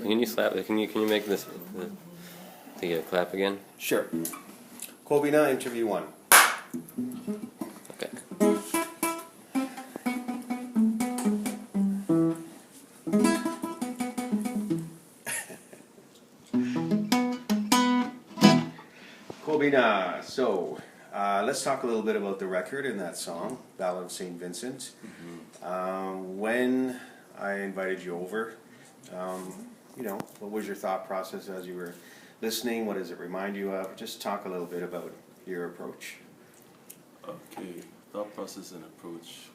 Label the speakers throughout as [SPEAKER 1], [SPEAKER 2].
[SPEAKER 1] Can you slap? Can you make this the clap again?
[SPEAKER 2] Sure. Kobena, interview 1.
[SPEAKER 1] Okay.
[SPEAKER 2] Kobena, so let's talk a little bit about the record and that song, Ballad of St. Vincent. When I invited you over, what was your thought process as you were listening? What does it remind you of? Just talk a little bit about your approach.
[SPEAKER 3] Okay, thought process and approach.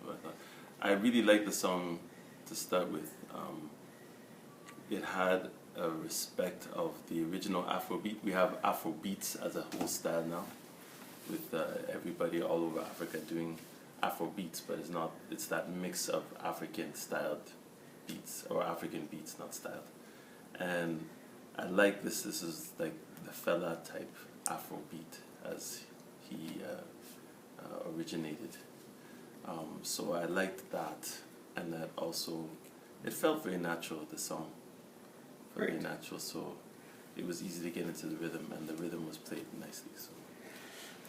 [SPEAKER 3] I really like the song to start with. It had a respect of the original Afrobeat. We have Afrobeats as a whole style now, with everybody all over Africa doing Afrobeats, but it's that mix of African styled beats, or African beats, not styled. And I like this. This is like the Fela type Afrobeat as he originated. So I liked that, and that also, it felt very natural, the song. Very
[SPEAKER 2] Great.
[SPEAKER 3] natural, so it was easy to get into the rhythm, and the rhythm was played nicely. So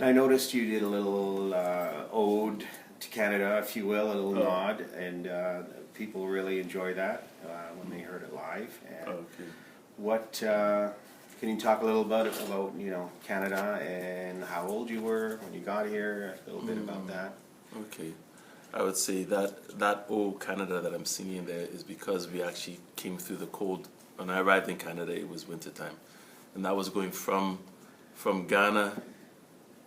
[SPEAKER 2] I noticed you did a little ode to Canada, if you will, a little nod, and people really enjoy that when they heard it live. And
[SPEAKER 3] okay.
[SPEAKER 2] what can you talk a little about Canada and how old you were when you got here? A little bit about that.
[SPEAKER 3] Okay, I would say that old Canada that I'm singing there is because we actually came through the cold. When I arrived in Canada, it was wintertime, and that was going from Ghana,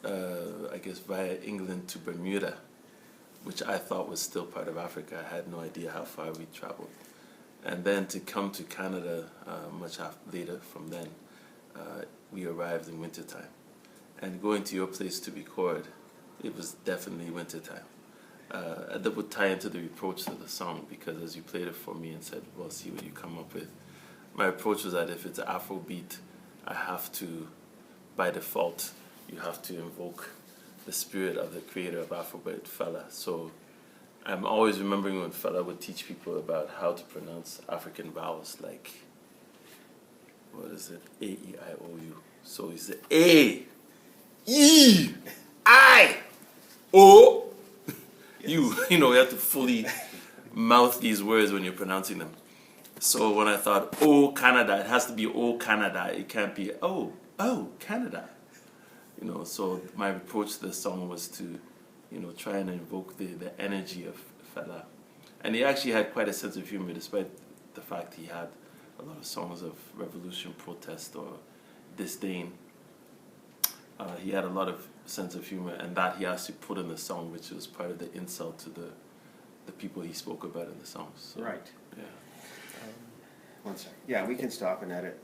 [SPEAKER 3] I guess via England to Bermuda, which I thought was still part of Africa. I had no idea how far we traveled. And then to come to Canada much later from then, we arrived in wintertime. And going to your place to record, it was definitely wintertime. That would tie into the approach to the song, because as you played it for me and said, well, see what you come up with. My approach was that if it's an Afrobeat, I have to, by default, you have to invoke the spirit of the creator of Afrobeat, Fela. So I'm always remembering when Fela would teach people about how to pronounce African vowels, like, what is it? A, E, I, O, U. So he said A, E, I, O, U. You have to fully mouth these words when you're pronouncing them. So when I thought, oh, Canada, it has to be oh, Canada. It can't be, oh, Canada. So my approach to the song was to, try and invoke the energy of Fela. And he actually had quite a sense of humor, despite the fact he had a lot of songs of revolution, protest, or disdain. He had a lot of sense of humor, and that he actually put in the song, which was part of the insult to the people he spoke about in the songs. So,
[SPEAKER 2] Right.
[SPEAKER 3] Yeah.
[SPEAKER 2] One second. Yeah, we can stop and edit.